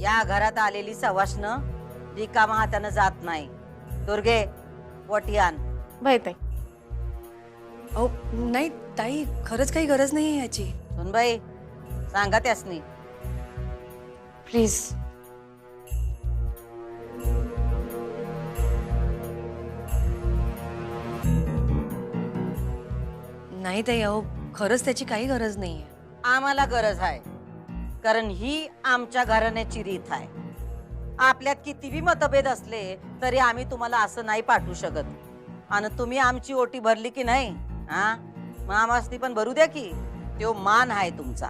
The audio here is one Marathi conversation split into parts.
या घरात आलेली सवाष्ण रिकामा हाताने जात नाही. दुर्गे वटी आण. बाई ताई. अहो नाही ताई, खरंच काही गरज नाही याची. सुनबाई सांगा त्यासनी. प्लीज. नाही ताई, अहो खरंच त्याची काही गरज नाहीये. आम्हाला गरज आहे, कारण ही आमच्या घराण्याची रीत आहे. आपल्यात कितीही मतभेद असले तरी आम्ही तुम्हाला असं नाही पाठवू शकत. आणि तुम्ही आमची ओटी भरली की नाही, हा मग आम्हासनी पण भरू द्या की. तो मान आहे तुमचा.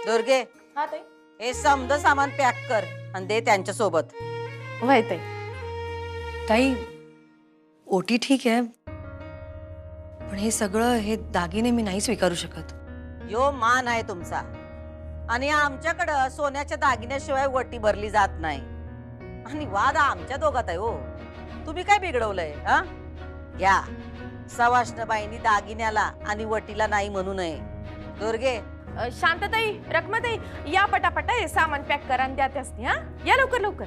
दुर्गे हा ताई. हे समद सामान पॅक कर आणि दे त्यांच्या सोबत. बाई ताई. ताई ओटी ठीक आहे, पण हे सगळं, हे दागिने मी नाही स्वीकारू शकत. यो मान आहे तुमचा. आणि आमच्याकडं सोन्याच्या दागिन्याशिवाय वटी भरली जात नाही. आणि वाद आमच्या दोघात आहे. हो तुम्ही काय बिघडवलंय? हा घ्या. सवाष्णबाईंनी दागिन्याला आणि वटीला नाही म्हणू नये. दुर्गे शांतताई, रखमाताई, या पटापटा हे सामान पॅक करा आणि द्या त्यासनी. हा या लवकर लवकर.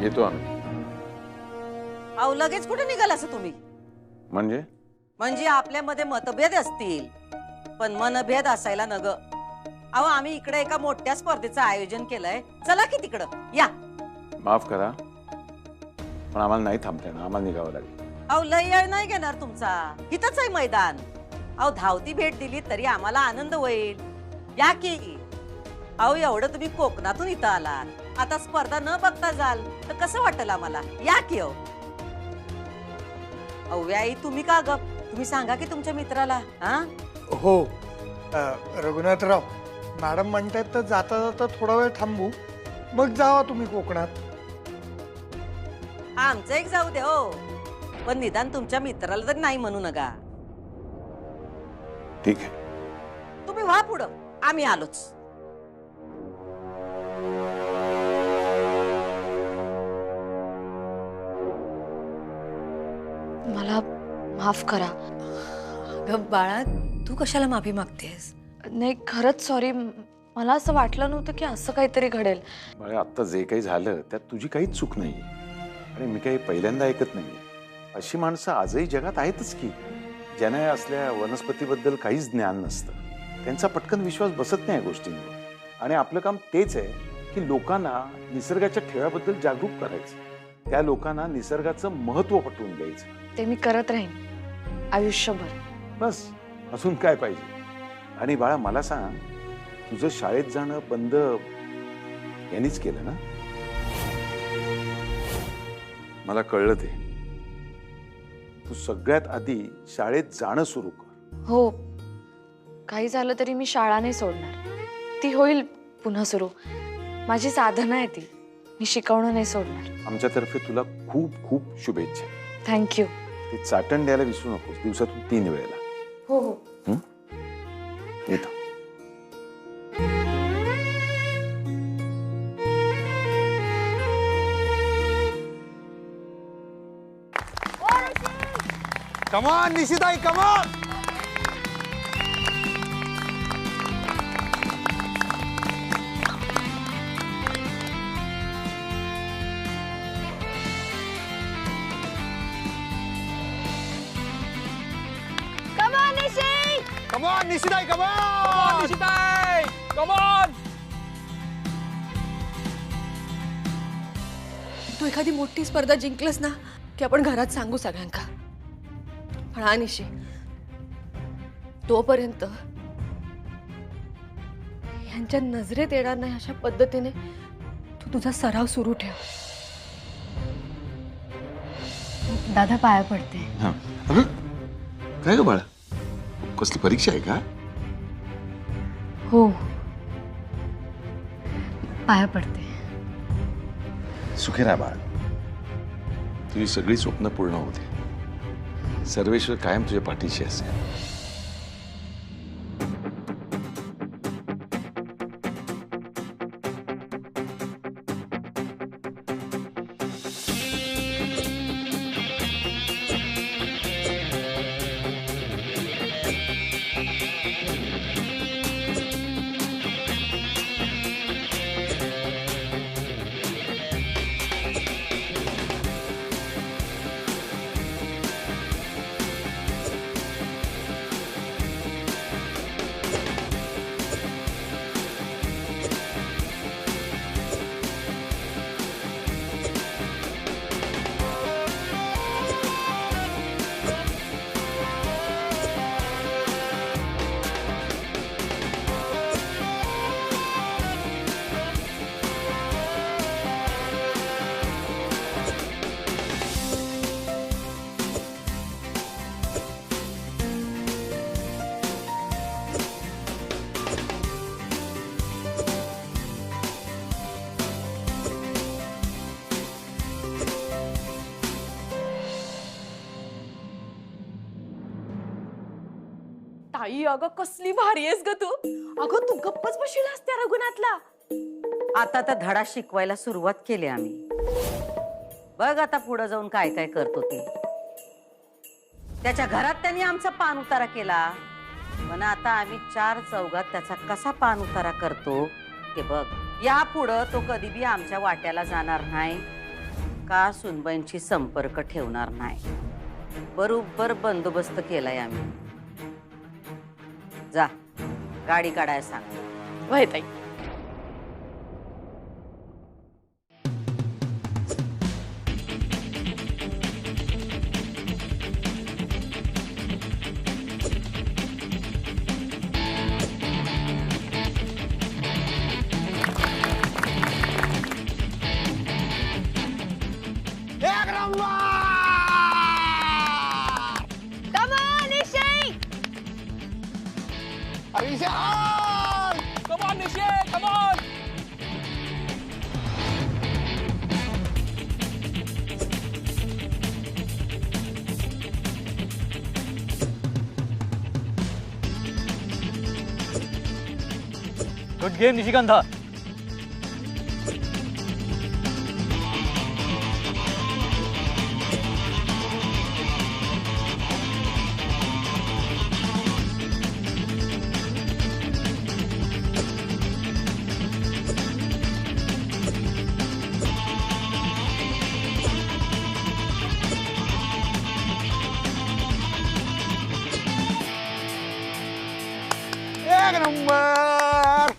येतो आम्ही. अहो लगेच कुठे निघाल असं तुम्ही? म्हणजे आपल्यामध्ये मतभेद असतील, पण मनभेद असायला नग. अहो आम्ही इकडे एका मोठ्या स्पर्धेचं आयोजन केलंय. चला की तिकडं या. माफ करा, पण आम्हाला नाही थांबता येणार. आम्हाला निघावं लागेल. अहो लय वेळ नाही घेणार तुमचा. इथंच आहे मैदान. अहो धावती भेट दिली तरी आम्हाला आनंद होईल. या की. अहो एवढं तुम्ही कोकणातून इथं आलात, आता स्पर्धा न बघता जाल तर कसं वाटेल आम्हाला? या की. अहो व्याई तुम्ही का गप? तुम्ही सांगा की तुमच्या मित्राला. हा हो रघुनाथराव, मॅडम म्हणतात तर जाता जाता थोडा वेळ थांबू, मग जावा तुम्ही कोकणात. आमचं एक जाऊ दे हो, पण निदान तुमच्या मित्राला तरी नाही म्हणू नका. ठीक आहे. तुम्ही व्हा पुढं, आम्ही आलोच. मला माफ करा. अगं बाळा, तू कशाला माफी मागतेस? नाही खरंच सॉरी. मला असं वाटलं नव्हतं की असं काहीतरी घडेल. बाळा, आता जे काही झालं त्यात तुझी काहीच चूक नाहीये. आणि मी काही पहिल्यांदा ऐकत नाहीये. अशी माणसं आजही जगात आहेतच की ज्यांना असल्या वनस्पतीबद्दल काहीच ज्ञान नसतं. त्यांचा पटकन विश्वास बसत नाही या गोष्टींवर. आणि आपलं काम तेच आहे की लोकांना निसर्गाच्या ठेव्याबद्दल जागरूक करायचं. त्या लोकांना निसर्गाचं महत्त्व पटवून द्यायचं. ते मी करत राहीन आयुष्यभर. बस, अजून काय पाहिजे? आणि बाळा मला सांग, तुझं शाळेत जाणं बंद यांनीच केलं ना? मला कळलं ते. तू सगळ्यात आधी शाळेत जाणं सुरू कर. हो, काही झालं तरी मी शाळा नाही सोडणार. ती होईल पुन्हा सुरू. माझी साधना आहे ती. मी शिकवणं नाही सोडणार. आमच्यातर्फे तुला खूप खूप शुभेच्छा. थँक्यू. ते चाटण द्यायला विसरू नकोस, दिवसातून 3 वेळेला. हो हो. येतो. कमान निशिताई, कमान. कमान निशिताई, कमान निशिताई, कमान. तू एखादी मोठी स्पर्धा जिंकलस ना की आपण घरात सांगू सगळ्यांका. पण हा निशी, तोपर्यंत ह्यांच्या नजरेत येणार नाही अशा पद्धतीने तू तुझा सराव सुरू ठेव. दादा पाया पडते. हा. अगं काय ग बाळा, कसली परीक्षा आहे का? हो, पाया पडते. सुखी राहा बाळ, तुझी सगळी स्वप्न पूर्ण होते. सर्वेश्वर कायम तुझ्या पाठीशी असेल. ताई अगं कसली भारी आहेस ग तू. अगं तू गप्पच बसशील त्या रघुनाथला. आता तर धडा शिकवायला सुरुवात केली आम्ही. बघ आता पुढे जाऊन काय काय करतो ते. त्याच्या घरात त्यांनी आमचा पान उतारा केला, पण आता आम्ही 4 चौघात त्याचा कसा पान उतारा करतो ते बघ. या पुढं तो कधी बी आमच्या वाट्याला जाणार नाही का सुनबाईंशी संपर्क ठेवणार नाही. बरोबर बंदोबस्त केलाय आम्ही. जा गाडी काढायला सांग. वय ताई. Come on, Nishi! Come on! Good game, Nishikantha. एक नंबर.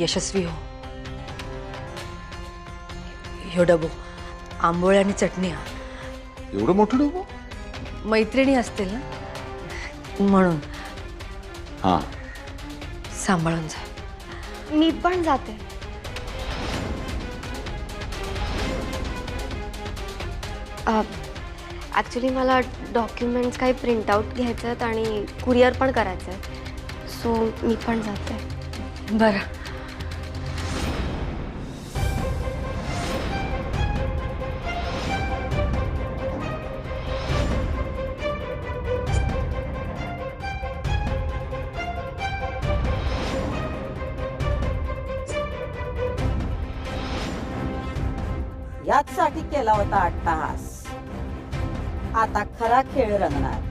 यशस्वी हो. ह्यो डबो आंबोळी आणि चटणी हा. एवढं मोठं डबो? मैत्रिणी असतील ना म्हणून. हा. सांभाळून जा. मी पण जाते. ॲक्च्युली मला डॉक्युमेंट्स काही प्रिंटआउट घ्यायचे आहेत आणि कुरिअर पण करायचं आहे, सो मी पण जाते. बरं. याचसाठी केला होता अट्टाहास. आता खरा खेळ रंगणार.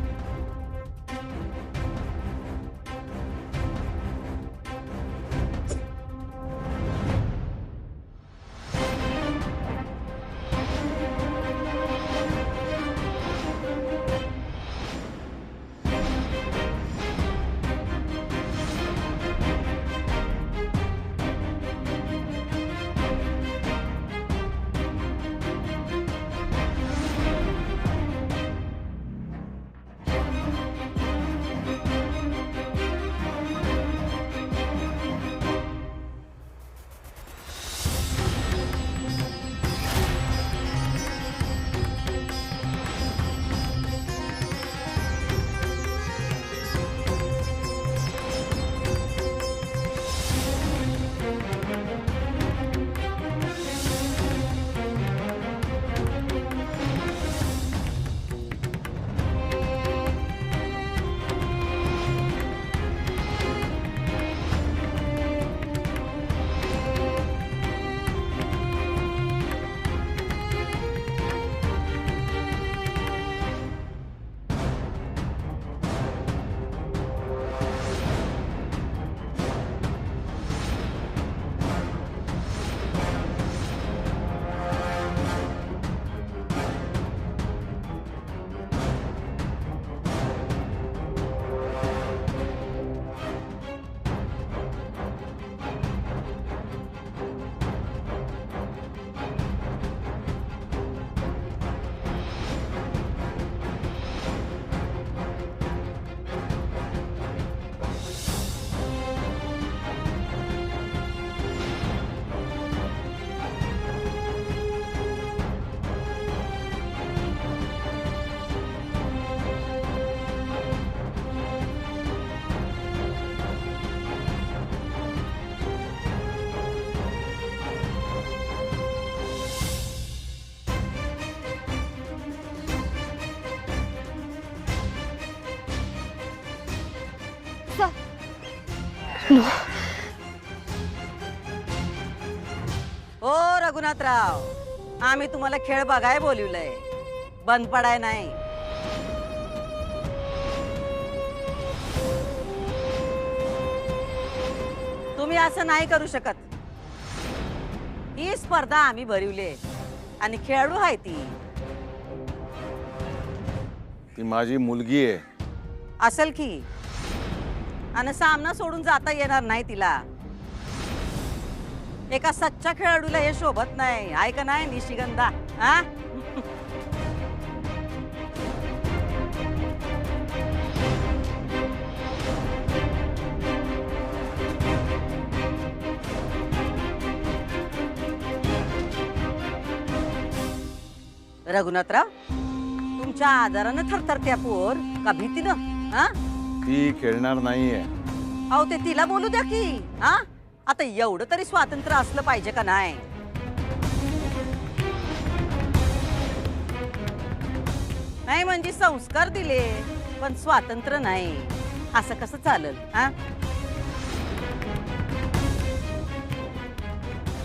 ओ रघुनाथराव, आम्ही तुम्हाला खेळ बघाय बोलवलंय, बंद पडाय नाही. तुम्ही असं नाही करू शकत. ही स्पर्धा आम्ही भरवली आणि खेळाडू आहे ती. ती माझी मुलगी आहे. असेल की, आणि सामना सोडून जाता येणार नाही तिला. एका सच्चा खेळाडूला हे शोभत नाही, आहे का नाही निशिगंधा? हा, रघुनाथराव, तुमच्या आजारानं थरथरत्या पोर का भीतीनं? हा, ती खेळणार नाहीये. अहो ते तिला बोलू द्या की. हा, आता एवढं तरी स्वातंत्र्य असलं पाहिजे का नाही? नाही म्हणजे संस्कार दिले पण स्वातंत्र्य नाही, असं कसं चालेल? हा,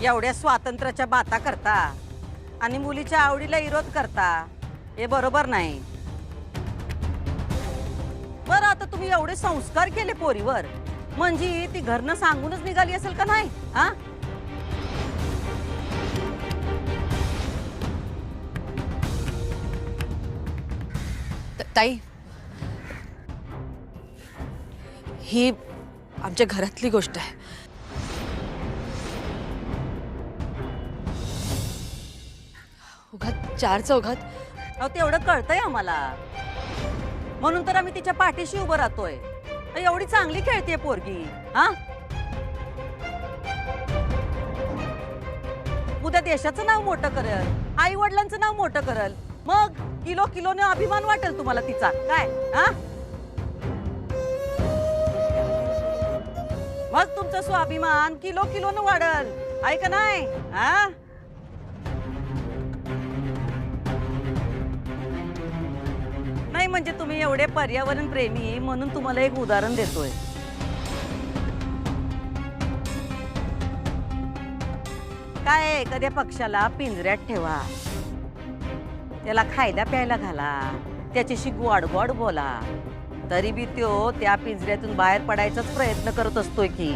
एवढ्या स्वातंत्र्याच्या बाता करता आणि मुलीच्या आवडीला विरोध करता, हे बरोबर नाही. बरं, आता तुम्ही एवढे संस्कार केले पोरीवर, म्हणजे ती घरनं सांगूनच निघाली असेल का नाही? हा, ताई, ही आमच्या घरातली गोष्ट आहे. उगाच चार चौघात. अहो तेवढं कळतंय आम्हाला, म्हणून तर आम्ही तिच्या पाठीशी उभं राहतोय. एवढी चांगली खेळते पोरगी. हा, उद्या देशाचं नाव मोठं करल, आई वडिलांचं नाव मोठं करल, मग किलो किलोने अभिमान वाटेल तुम्हाला तिचा काय? हा, मग तुमचा स्वाभिमान किलो किलोनं वाढल, आहे का नाही? हा, नाही म्हणजे तुम्ही एवढे पर्यावरण प्रेमी म्हणून तुम्हाला एक उदाहरण देतोय. काय एखाद्या पक्षाला पिंजऱ्यात ठेवा, त्याला खायला प्यायला घाला, त्याच्याशी गोड गोड बोला, तरी बी तो त्या पिंजऱ्यातून बाहेर पडायचाच प्रयत्न करत असतोय की.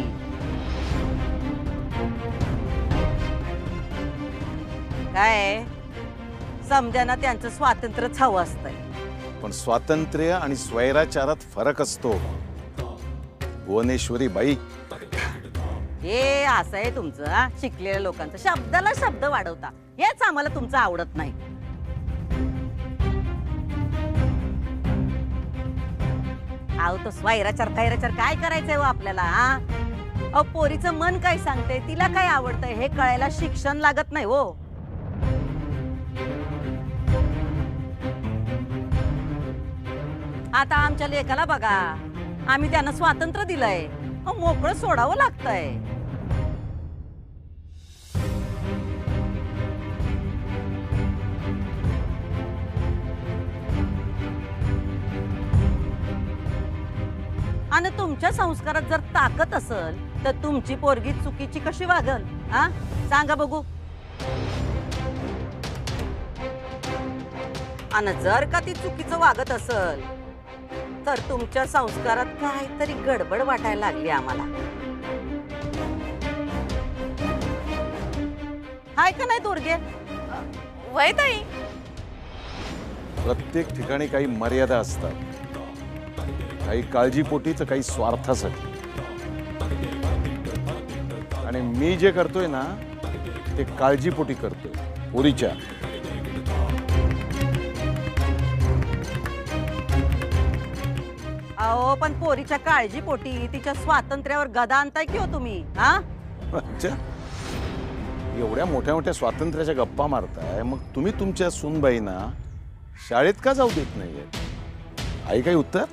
काय समजाना त्यांचं स्वातंत्र्यच हवं असतंय. पण स्वातंत्र्य आणि स्वैराचारात फरक असतो भुवनेश्वरी बाई. हे असं आहे तुमचं. हा, शिकलेल्या लोकांचं शब्दाला शब्द वाढवता, हेच आम्हाला तुमचं आवडत नाही. आहो तो स्वैराचार खैराचार काय करायचंय हो आपल्याला? हा, अहो पोरीचं मन काय सांगते, तिला काय आवडतंय हे कळायला शिक्षण लागत नाही हो. आता आमच्या लेखाला बघा, आम्ही त्यांना स्वातंत्र्य दिलंय, मोकळं सोडावं लागतंय. आणि तुमच्या संस्कारात जर ताकद असेल तर तुमची पोरगी चुकीची कशी वागल? हा, सांगा बघू. आणि जर का ती चुकीचं वागत असेल तर तुमच्या संस्कारात काहीतरी गडबड वाटायला लागली आम्हाला. हाय का नाही दुर्गे? वय ताई, प्रत्येक ठिकाणी काही मर्यादा असतात, काही काळजीपोटी तर काही स्वार्थासाठी. आणि मी जे करतोय ना ते काळजीपोटी करतोय पोरीच्या. अहो पण पोरीच्या काळजीपोटी तिच्या स्वातंत्र्यावर गदा आणताय की हो तुम्ही? हा, अच्छा, एवढ्या मोठ्या मोठ्या स्वातंत्र्याच्या गप्पा मारताय, मग तुम्ही तुमच्या सूनबाईंना शाळेत का जाऊ देत नाहीये? आई काही उत्तर?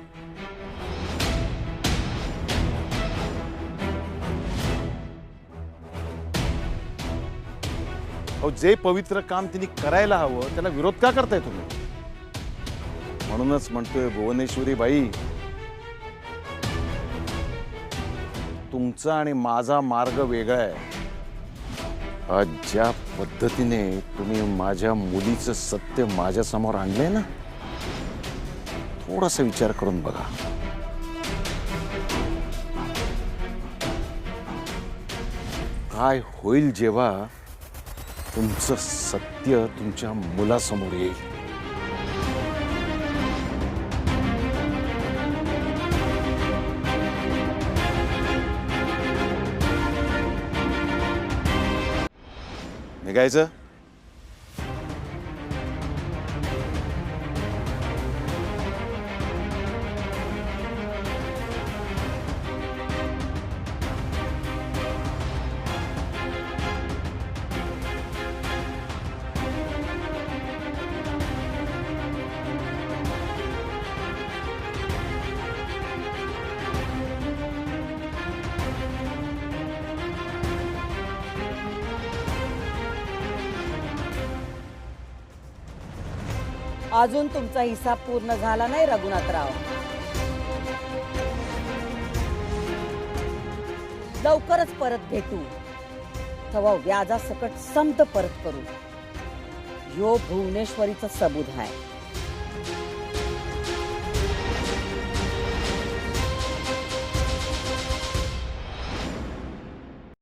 अहो जे पवित्र काम तिने करायला हवं त्याला विरोध का करताय तुम्ही? म्हणूनच म्हणतोय भुवनेश्वरी बाई, तुमचा आणि माझा मार्ग वेगळा आहे. आज ज्या पद्धतीने तुम्ही माझ्या मुलीचं सत्य माझ्या समोर आणलंय ना, थोडासा विचार करून बघा. काय होईल जेव्हा तुमचं सत्य तुमच्या मुलासमोर येईल. निघायचं? अजून तुमचा हिसाब पूर्ण झाला नाही रघुनाथराव. लवकरच परत भेटू, तेव्हा व्याजासकट समत परत करू. यो भुवनेश्वरीचा सबूत आहे.